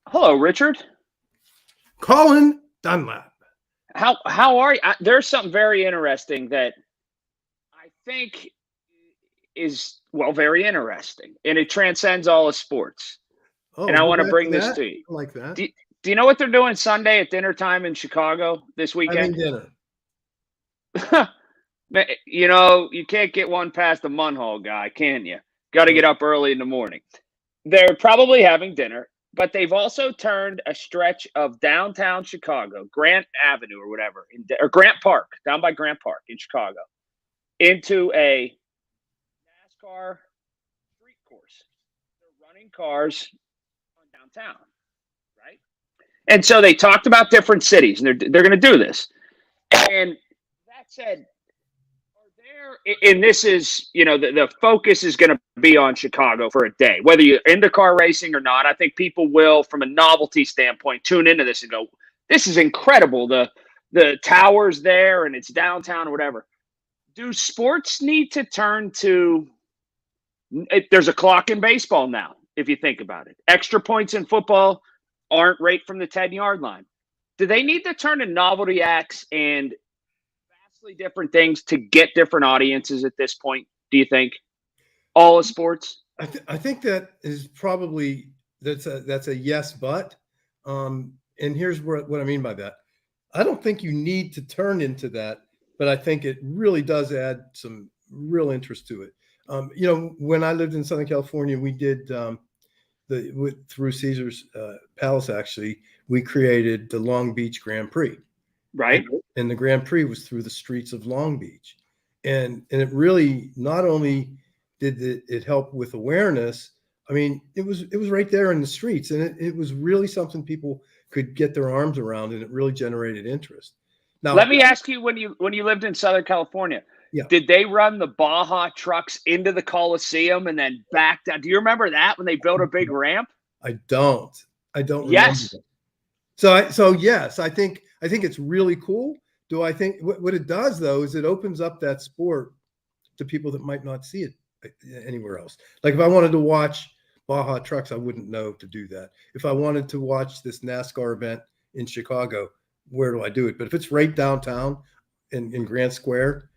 Hello, Richard. Colin Dunlap. How are you? There's something very interesting that I think is very interesting, and it transcends all of sports. Oh, And I we're want to back to bring this that. to you. I like that. Do you know what they're doing Sunday at dinner time in Chicago this Having weekend? dinner. You can't get one past the Munhall guy, can you? Got to get up early in the morning. They're probably having dinner, but they've also turned a stretch of downtown Chicago, Grant Avenue or whatever, or Grant Park, down by Grant Park in Chicago, into a NASCAR street course. They're running cars on downtown, right? And so they talked about different cities, and they're going to do this. And that said, and this is, the focus is going to be on Chicago for a day, whether you're into car racing or not. I think people will, from a novelty standpoint, tune into this and go, "This is incredible." The towers there, and it's downtown or whatever. Do sports need to turn to? There's a clock in baseball now. If you think about it, extra points in football aren't right from the 10-yard line. Do they need to turn to novelty acts and vastly different things to get different audiences at this point? Do you think all of sports? I think that is probably that's a yes, but and here's what I mean by that. I don't think you need to turn into that, but I think it really does add some real interest to it. When I lived in Southern California, we did through Caesar's Palace. Actually, we created the Long Beach Grand Prix. Right. And the Grand Prix was through the streets of Long Beach. And it really not only did it help with awareness, I mean, it was right there in the streets. And it was really something people could get their arms around, and it really generated interest. Now, let me ask you, when you lived in Southern California, did they run the Baja trucks into the Coliseum and then back down? Do you remember that when they built a big ramp? I don't yes. Remember that. So yes, I think it's really cool. Do I think what it does though is it opens up that sport to people that might not see it anywhere else. Like if I wanted to watch Baja trucks, I wouldn't know to do that. If I wanted to watch this NASCAR event in Chicago, where do I do it? But if it's right downtown in Grand Square,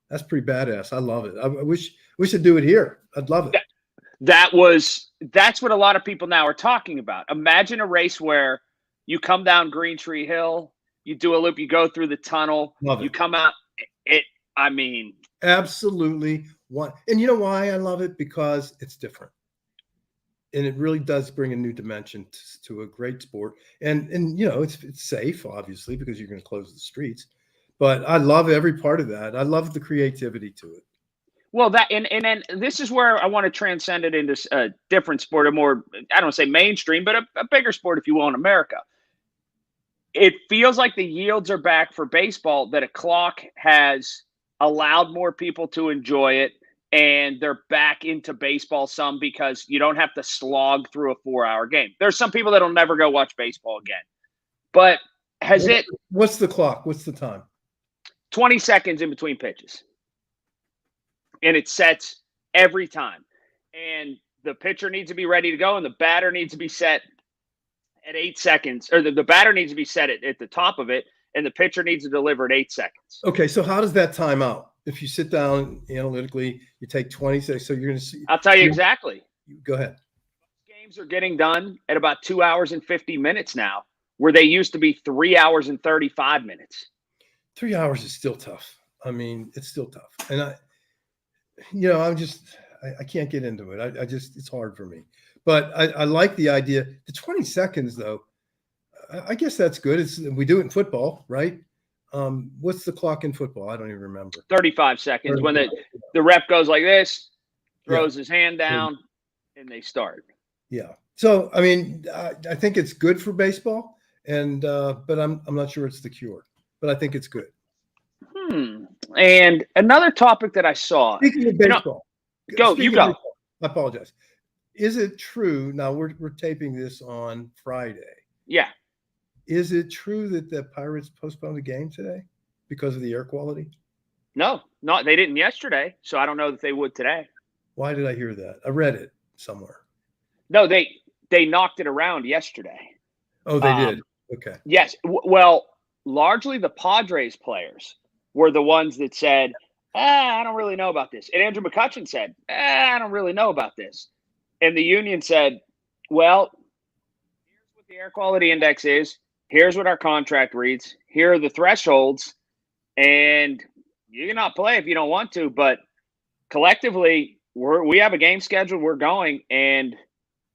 that's pretty badass. I love it. I wish we should do it here. I'd love it. That's what a lot of people now are talking about. Imagine a race where you come down Green Tree Hill, you do a loop, you go through the tunnel, you come out. Absolutely. And you know why I love it? Because it's different. And it really does bring a new dimension to a great sport. And it's safe, obviously, because you're going to close the streets. But I love every part of that. I love the creativity to it. Well, and then this is where I want to transcend it into a different sport, a more, I don't say mainstream, but a bigger sport, if you will, in America. It feels like the yields are back for baseball, that a clock has allowed more people to enjoy it, and they're back into baseball some because you don't have to slog through a 4-hour game. There's some people that'll never go watch baseball again. But what's the clock? What's the time? 20 seconds in between pitches. And it sets every time. And the pitcher needs to be ready to go, and the batter needs to be set at 8 seconds, or the batter needs to be set at the top of it, and the pitcher needs to deliver at 8 seconds. Okay, so how does that time out? If you sit down analytically, you take 20 seconds, so you're going to see. I'll tell you exactly. Go ahead. Games are getting done at about 2 hours and 50 minutes now, where they used to be 3 hours and 35 minutes. 3 hours is still tough. I mean, it's still tough. And I can't get into it. It's hard for me. But I like the idea. The 20 seconds, though, I guess that's good. We do it in football, right? What's the clock in football? I don't even remember. 35 seconds. 35. When the ref goes like this, throws his hand down, and they start. Yeah. So, I mean, I think it's good for baseball, but I'm not sure it's the cure. But I think it's good. And another topic that I saw. Speaking of baseball. You go. I apologize. Is it true? Now we're taping this on Friday. Yeah. Is it true that the Pirates postponed the game today because of the air quality? No, they didn't yesterday, so I don't know that they would today. Why did I hear that? I read it somewhere. No, they they knocked it around yesterday. Oh, they did. Okay. Yes. Well, largely the Padres players were the ones that said, I don't really know about this. And Andrew McCutchen said, I don't really know about this. And the union said, well, here's what the air quality index is. Here's what our contract reads. Here are the thresholds. And you cannot play if you don't want to. But collectively, we have a game scheduled. We're going. And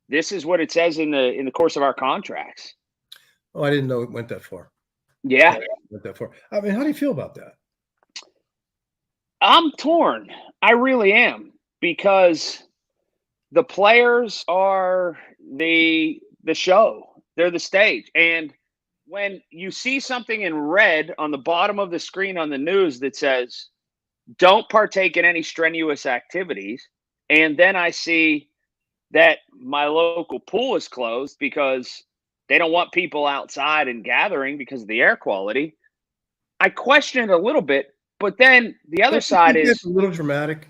this is what it says in the course of our contracts. Oh, I didn't know it went that far. Yeah. Went that far. I mean, how do you feel about that? I'm torn. I really am, because the players are the show. They're the stage. And when you see something in red on the bottom of the screen on the news that says, don't partake in any strenuous activities, and then I see that my local pool is closed because they don't want people outside and gathering because of the air quality, I question it a little bit. But then the other side is a little dramatic.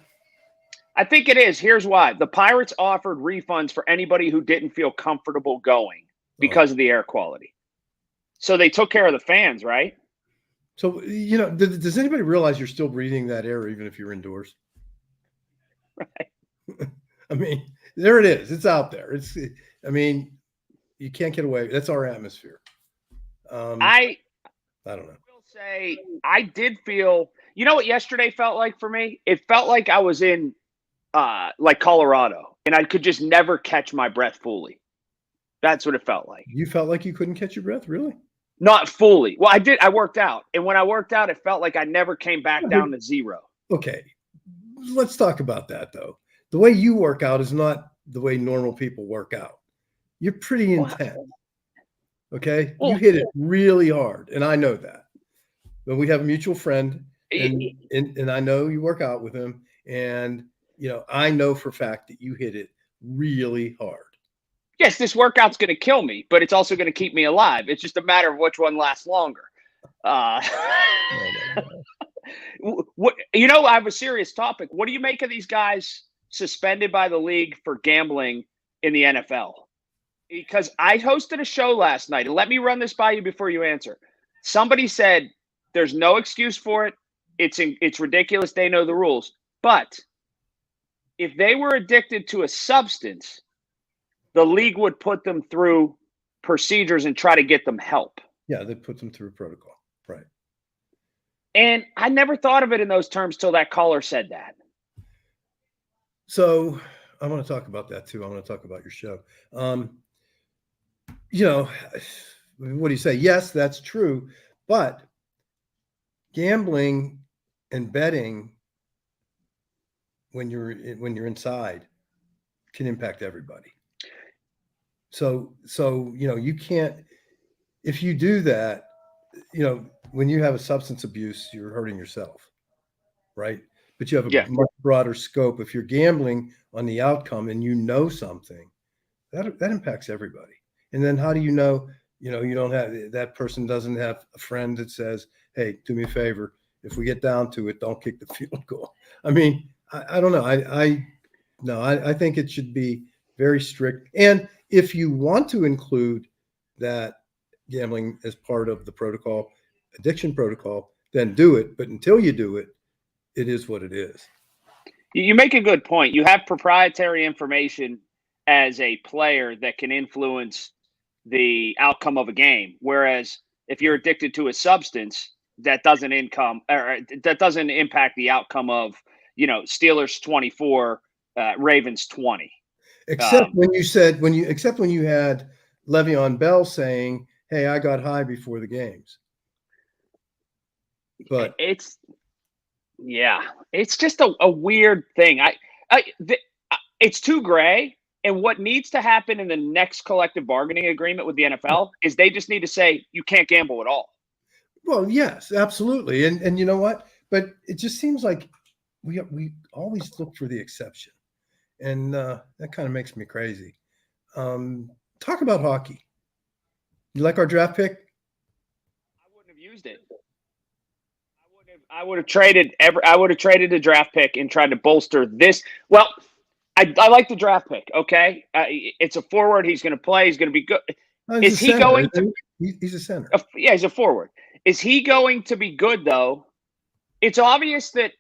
I think it is. Here's why. The Pirates offered refunds for anybody who didn't feel comfortable going because of the air quality. So they took care of the fans, right? So, does anybody realize you're still breathing that air even if you're indoors? Right. I mean, there it is. It's out there. You can't get away. That's our atmosphere. I don't know. I will say I did feel, you know what yesterday felt like for me? It felt like I was in like Colorado, and I could just never catch my breath fully. That's what it felt like. You felt like you couldn't catch your breath, really? Not fully. Well, I did. I worked out, and when I worked out, it felt like I never came back down to zero. Okay, let's talk about that though. The way you work out is not the way normal people work out. You're pretty intense. Okay, you hit it really hard, and I know that. But we have a mutual friend, and I know you work out with him, and I know for a fact that you hit it really hard. Yes, this workout's going to kill me, but it's also going to keep me alive. It's just a matter of which one lasts longer. I have a serious topic. What do you make of these guys suspended by the league for gambling in the NFL? Because I hosted a show last night, and let me run this by you before you answer. Somebody said there's no excuse for it. It's ridiculous. They know the rules. But if they were addicted to a substance, the league would put them through procedures and try to get them help. Yeah, they put them through protocol. Right. And I never thought of it in those terms till that caller said that. So I want to talk about that too. I want to talk about your show. What do you say? Yes, that's true. But gambling and betting when you're inside can impact everybody. So you can't, if you do that, when you have a substance abuse, you're hurting yourself, right? But you have a much broader scope. If you're gambling on the outcome and something, that impacts everybody. And then how do you know you don't have, that person doesn't have a friend that says, hey, do me a favor, if we get down to it, don't kick the field goal. I mean, I don't know. I think it should be very strict. And if you want to include that gambling as part of the protocol, addiction protocol, then do it. But until you do it, it is what it is. You make a good point. You have proprietary information as a player that can influence the outcome of a game. Whereas if you're addicted to a substance, that doesn't impact the outcome of, Steelers 24, Ravens 20. Except when you had Le'Veon Bell saying, hey, I got high before the games. But it's just a weird thing. It's too gray. And what needs to happen in the next collective bargaining agreement with the NFL is they just need to say you can't gamble at all. Well, yes, absolutely. And you know what? But it just seems like we always look for the exception. And that kind of makes me crazy. Talk about hockey. You like our draft pick? I wouldn't have used it. I would have traded the draft pick and tried to bolster this. Well, I like the draft pick. Okay, it's a forward. He's going to play. He's going to be good. No, he's Is a he center. going to? He's a center. Yeah, he's a forward. Is he going to be good though? It's obvious that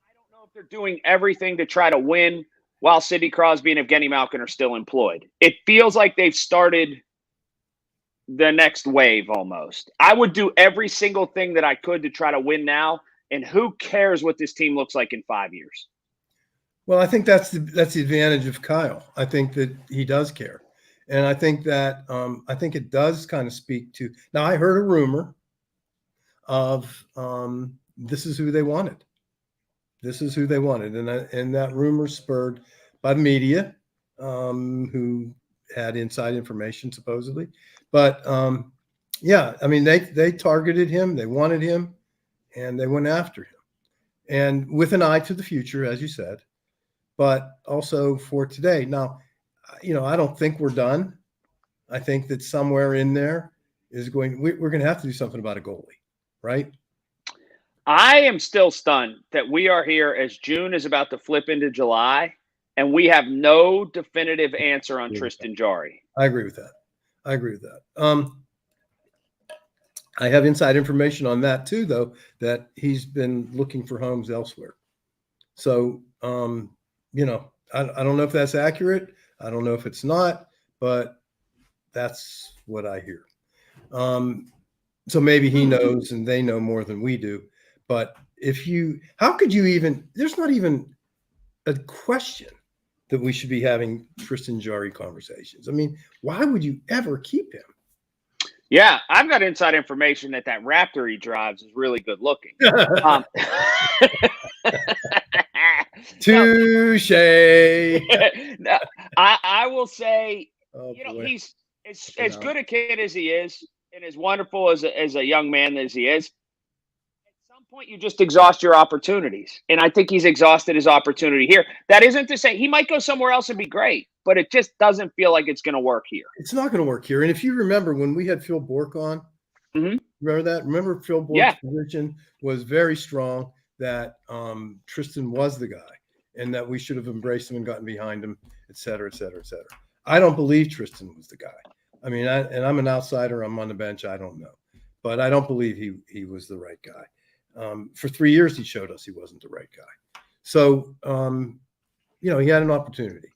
I don't know if they're doing everything to try to win while Sidney Crosby and Evgeny Malkin are still employed. It feels like they've started the next wave almost. I would do every single thing that I could to try to win now, and who cares what this team looks like in 5 years? Well, I think that's the advantage of Kyle. I think that he does care, and I think that I think it does kind of speak to. Now, I heard a rumor of this is who they wanted. This is who they wanted, and that rumor spurred by the media, who had inside information supposedly. But yeah, I mean, they targeted him, they wanted him, and they went after him, and with an eye to the future, as you said, but also for today. Now, I don't think we're done. I think that somewhere in there is we're going to have to do something about a goalie, right? I am still stunned that we are here as June is about to flip into July, and we have no definitive answer on Tristan Jarry. I agree with that. I have inside information on that too, though, that he's been looking for homes elsewhere. So, I don't know if that's accurate. I don't know if it's not, but that's what I hear. So maybe he knows and they know more than we do. But how could you even, there's not even a question that we should be having Tristan Jarry conversations. I mean, why would you ever keep him? Yeah, I've got inside information that Raptor he drives is really good looking. Touche. No, I will say, he's as good a kid as he is, and as wonderful as a young man as he is. At some point, you just exhaust your opportunities, and I think he's exhausted his opportunity here. That isn't to say he might go somewhere else and be great, but it just doesn't feel like it's going to work here. It's not going to work here. And if you remember when we had Phil Bourque on, remember that? Remember Phil Bourque's position was very strong, that Tristan was the guy and that we should have embraced him and gotten behind him, et cetera, et cetera, et cetera. I don't believe Tristan was the guy. I mean, and I'm an outsider. I'm on the bench. I don't know. But I don't believe he was the right guy. For 3 years, he showed us he wasn't the right guy. So, he had an opportunity.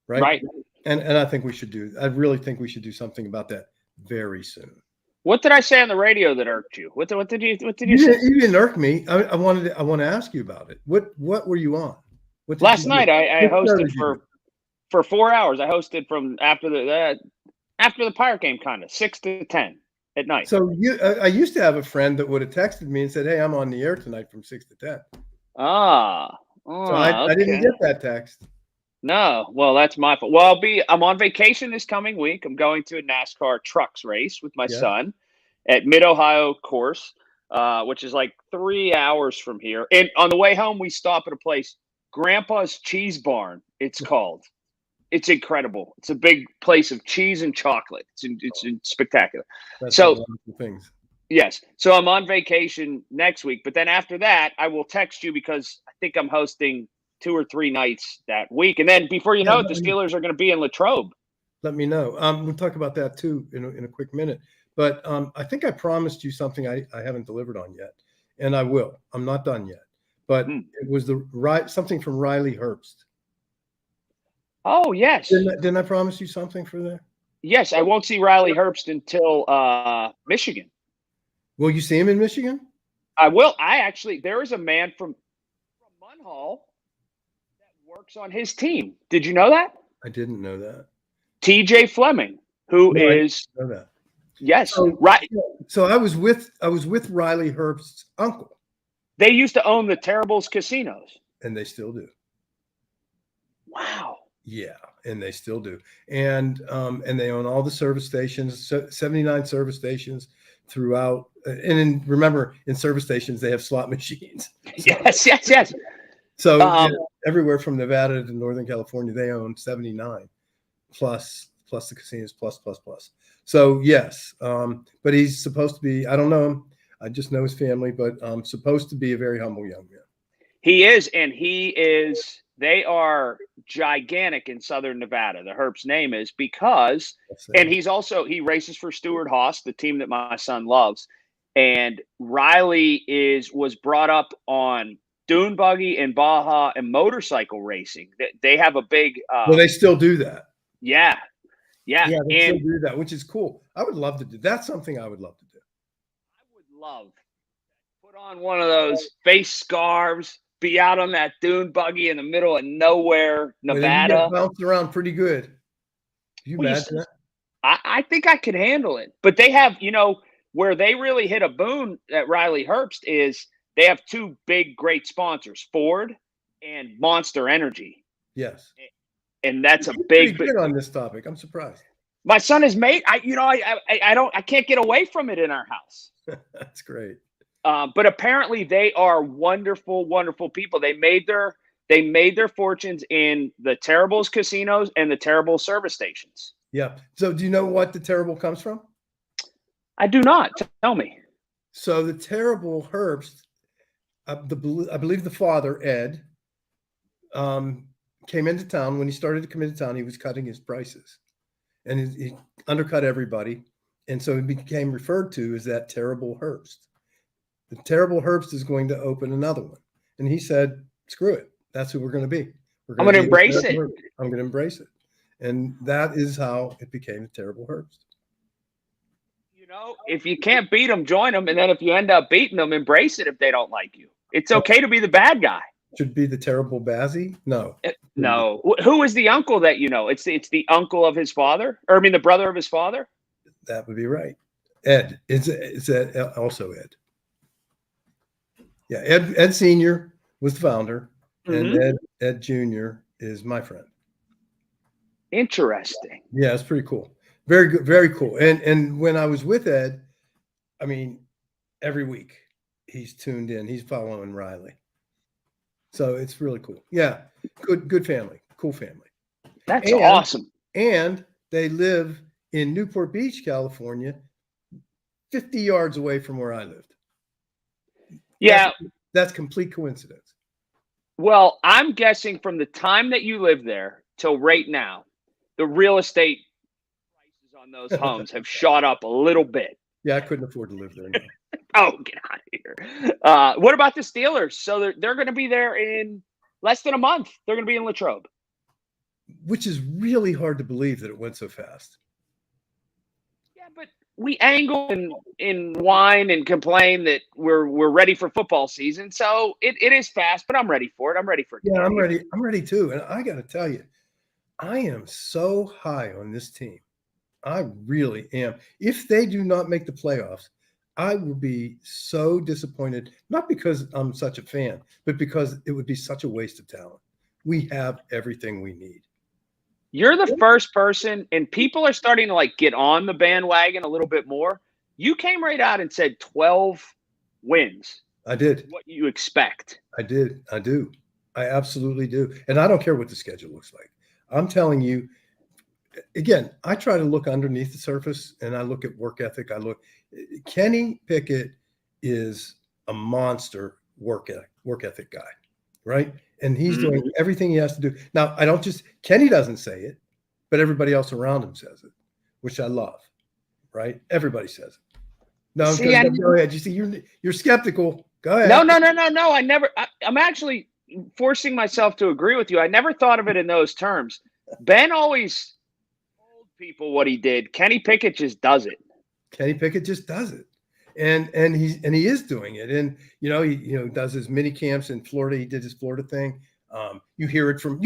Right. And I think I really think we should do something about that very soon. What did I say on the radio that irked you? What did you say? You didn't irk me. I want to ask you about it. What were you on? Last night I hosted for 4 hours. I hosted from after the Pirate game, kind of 6 to 10 at night. So I used to have a friend that would have texted me and said, "Hey, I'm on the air tonight from 6 to 10." So I didn't get that text. No, well, that's my fault. Well, I'm on vacation this coming week. I'm going to a NASCAR trucks race with my son at Mid-Ohio course, which is like 3 hours from here. And on the way home, we stop at a place, Grandpa's Cheese Barn, it's called. It's incredible. It's a big place of cheese and chocolate. It's spectacular. That's so things. Yes. So I'm on vacation next week, but then after that, I will text you because I think I'm hosting 2 or 3 nights that week. And then before you know it, the Steelers are going to be in Latrobe. Let me know. We'll talk about that too in a quick minute. But I think I promised you something I haven't delivered on yet, and I will. I'm not done yet. But it was something from Riley Herbst. Oh, yes. Didn't I promise you something for there? Yes, I won't see Riley Herbst until Michigan. Will you see him in Michigan? I will. There is a man from Munhall works on his team. Did you know that? I didn't know that. TJ Fleming, who is I know that. Yes, so, right. So I was with Riley Herbst's uncle. They used to own the Terribles casinos. And they still do. Wow. Yeah, and they still do. And they own all the service stations, 79 service stations throughout. And remember, in service stations, they have slot machines. Yes. So everywhere from Nevada to Northern California, they own 79 plus the casinos plus. So yes, but he's supposed to be, I don't know him. I just know his family, but supposed to be a very humble young man. He is, and he is They are gigantic in Southern Nevada. The Herp's name is because, and he races for Stewart Haas, the team that my son loves. And Riley was brought up on dune buggy and Baja and motorcycle racing. They have a big. Well, they still do that. Yeah. They still do that, which is cool. I would love to do. That's something I would love to do. I would love put on one of those face scarves, be out on that dune buggy in the middle of nowhere, Nevada. You get bounced around pretty good. Can you imagine that? I think I could handle it. But they have, where they really hit a boon at Riley Herbst is they have two big, great sponsors, Ford and Monster Energy. Yes. And that's You're a big good on this topic. I'm surprised. My son has made, I can't get away from it in our house. That's great. But apparently they are wonderful, wonderful people. They made their fortunes in the Terrible's casinos and the Terrible service stations. Yeah. So do you know what the Terrible comes from? I do not. Tell me. So the Terrible Herbst, I believe the father, Ed, came into town. When he started to come into town, he was cutting his prices. And he undercut everybody. And so he became referred to as that Terrible Herbst. The Terrible Herbst is going to open another one. And he said, screw it. That's who we're going to be. I'm going to embrace it. I'm going to embrace it. And that is how it became the Terrible Herbst. If you can't beat them, join them. And then if you end up beating them, embrace it if they don't like you. It's okay to be the bad guy. Should be the Terrible Bazzy? No. No. Who is the uncle that you know? It's the uncle of his father? Or, I mean, the brother of his father? That would be right. Ed. It's Ed, also Ed. Yeah, Ed Sr. was the founder, and Ed Jr. is my friend. Interesting. Yeah, it's pretty cool. Very good, very cool. And when I was with Ed, I mean, every week he's tuned in. He's following Riley. So it's really cool. Yeah, good family, cool family. That's awesome. And they live in Newport Beach, California, 50 yards away from where I lived. Yeah. That's complete coincidence. Well, I'm guessing from the time that you lived there till right now, the real estate prices on those homes have shot up a little bit. Yeah, I couldn't afford to live there. No. Oh, get out of here. What about the Steelers? So they're going to be there in less than a month. They're going to be in Latrobe. Which is really hard to believe that it went so fast. Yeah, but we angle and whine and complain that we're ready for football season. So it is fast, but I'm ready for it. I'm ready for it. Yeah, I'm ready. I'm ready too. And I got to tell you, I am so high on this team. I really am. If they do not make the playoffs, I will be so disappointed, not because I'm such a fan, but because it would be such a waste of talent. We have everything we need. You're the first person, and people are starting to get on the bandwagon a little bit more. You came right out and said 12 wins. I did. What you expect. I did. I do. I absolutely do. And I don't care what the schedule looks like. I'm telling you, again, I try to look underneath the surface and I look at work ethic. Kenny Pickett is a monster work ethic guy, right? And he's doing everything he has to do. Now, Kenny doesn't say it, but everybody else around him says it, which I love, right? Everybody says it. No, go ahead. You see, you're skeptical. Go ahead. No. I'm actually forcing myself to agree with you. I never thought of it in those terms. Ben always told people what he did. Kenny Pickett just does it. Kenny Pickett just does it. And he is doing it. And he does his mini camps in Florida. He did his Florida thing. You hear it from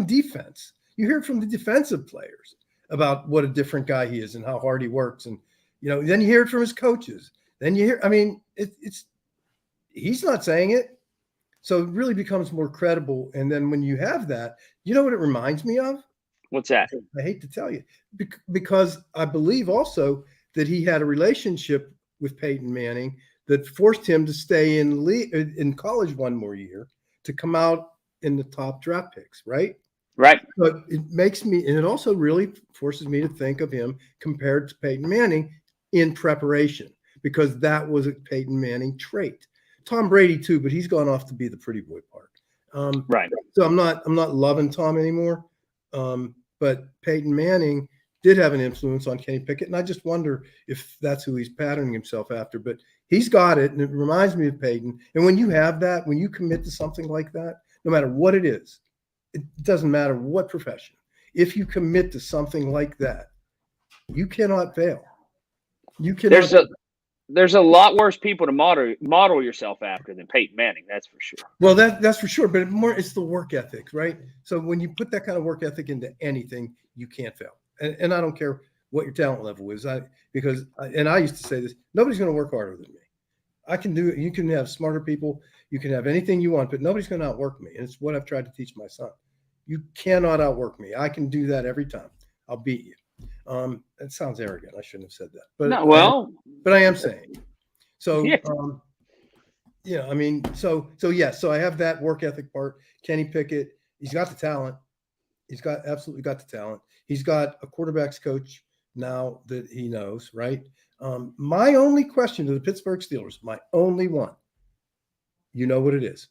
defense. You hear it from the defensive players about what a different guy he is and how hard he works. And then you hear it from his coaches. Then you hear, he's not saying it. So it really becomes more credible. And then when you have that, you know what it reminds me of? What's that? I hate to tell you, because I believe also that he had a relationship with Peyton Manning that forced him to stay in college one more year to come out in the top draft picks, right? Right. But it makes me, and it also really forces me to think of him compared to Peyton Manning in preparation, because that was a Peyton Manning trait. Tom Brady too, but he's gone off to be the pretty boy part. Right. So I'm not loving Tom anymore. But Peyton Manning did have an influence on Kenny Pickett, and I just wonder if that's who he's patterning himself after. But he's got it, and it reminds me of Peyton. And when you have that, when you commit to something like that, no matter what it is, it doesn't matter what profession. If you commit to something like that, you cannot fail. You cannot. There's a lot worse people to model yourself after than Peyton Manning. That's for sure. Well, that's for sure. But it's the work ethic, right? So when you put that kind of work ethic into anything, you can't fail. And I don't care what your talent level is. I used to say this: nobody's going to work harder than me. I can do it. You can have smarter people. You can have anything you want, but nobody's going to outwork me. And it's what I've tried to teach my son. You cannot outwork me. I can do that every time. I'll beat you. It sounds arrogant. I shouldn't have said that. But no, well, but I am saying. So yeah. I mean, so yes. So I have that work ethic part. Kenny Pickett, he's got the talent. He's absolutely got the talent. He's got a quarterback's coach now that he knows, right? My only question to the Pittsburgh Steelers, my only one, you know what it is?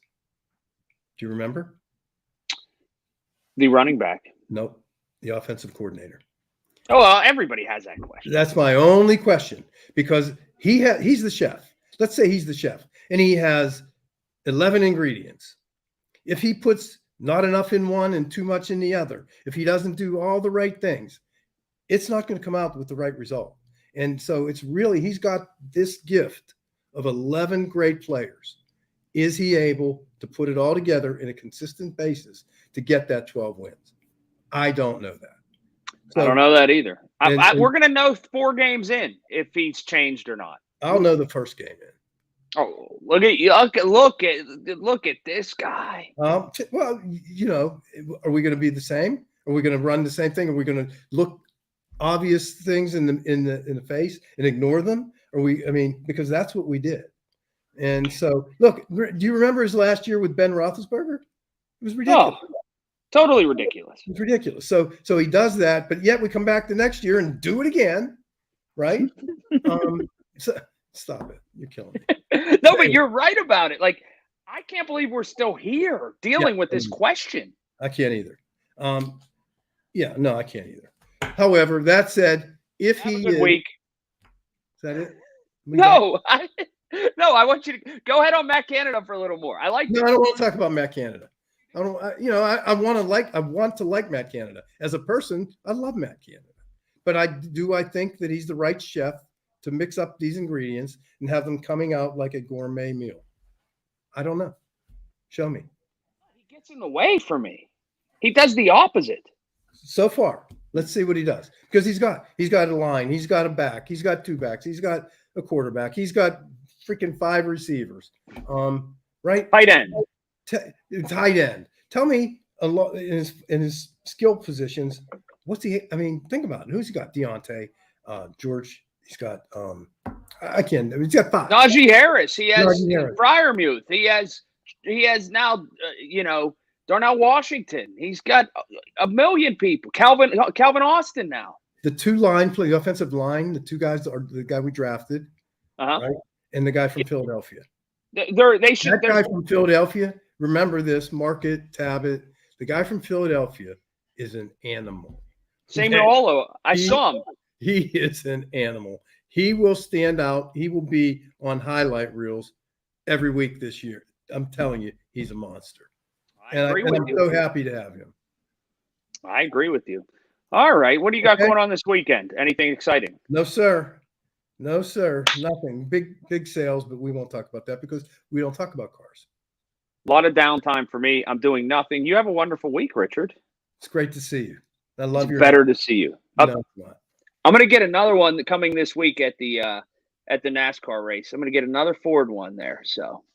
Do you remember? The running back. Nope. The offensive coordinator. Oh, well, everybody has that question. That's my only question, because he's the chef. Let's say he's the chef, and he has 11 ingredients. If he puts not enough in one and too much in the other, if he doesn't do all the right things, it's not going to come out with the right result. And so he's got this gift of 11 great players. Is he able to put it all together in a consistent basis to get that 12 wins? I don't know that. So, I don't know that either. We're going to know 4 games in if he's changed or not. I'll know the first game in. Oh, look at you! Look at this guy. Well, are we going to be the same? Are we going to run the same thing? Are we going to look obvious things in the face and ignore them? Because that's what we did. And so, look, do you remember his last year with Ben Roethlisberger? It was ridiculous. Oh, totally ridiculous. It's ridiculous. So he does that, but yet we come back the next year and do it again, right? So stop it. You're killing me. No, but you're right about it. Like, I can't believe we're still here dealing with this question. I can't either. I can't either. However, that said, if Have he a good week. Is that it? I want you to go ahead on Matt Canada for a little more. I like. No, I don't want to talk about Matt Canada. I want to like Matt Canada as a person. I love Matt Canada, but I think that he's the right chef to mix up these ingredients and have them coming out like a gourmet meal. I don't know. Show me. He gets in the way for me. He does the opposite. So far, let's see what he does, because he's got a line, he's got a back, he's got 2 backs, he's got a quarterback, he's got freaking 5 receivers. Right? Tight end. Tight end. Tell me a lot in his skill positions. What's he? I mean, think about it. Who's he got? Deontay, George. He's got. He's got 5. Najee Harris. He has Freiermuth. He has now. Darnell Washington. He's got a million people. Calvin Austin now. The 2 the offensive line. The 2 guys are the guy we drafted, right? And the guy from Philadelphia. That guy from Philadelphia. Remember this, Market Tabit. The guy from Philadelphia is an animal. Samuel, I saw him. He is an animal. He will stand out. He will be on highlight reels every week this year. I'm telling you, he's a monster. I'm so happy to have him. I agree with you. All right. What do you got going on this weekend? Anything exciting? No, sir. Nothing. Big sales, but we won't talk about that because we don't talk about cars. A lot of downtime for me. I'm doing nothing. You have a wonderful week, Richard. It's great to see you. I love your. Better to see you. No, I'm going to get another one coming this week at the NASCAR race. I'm going to get another Ford one there. So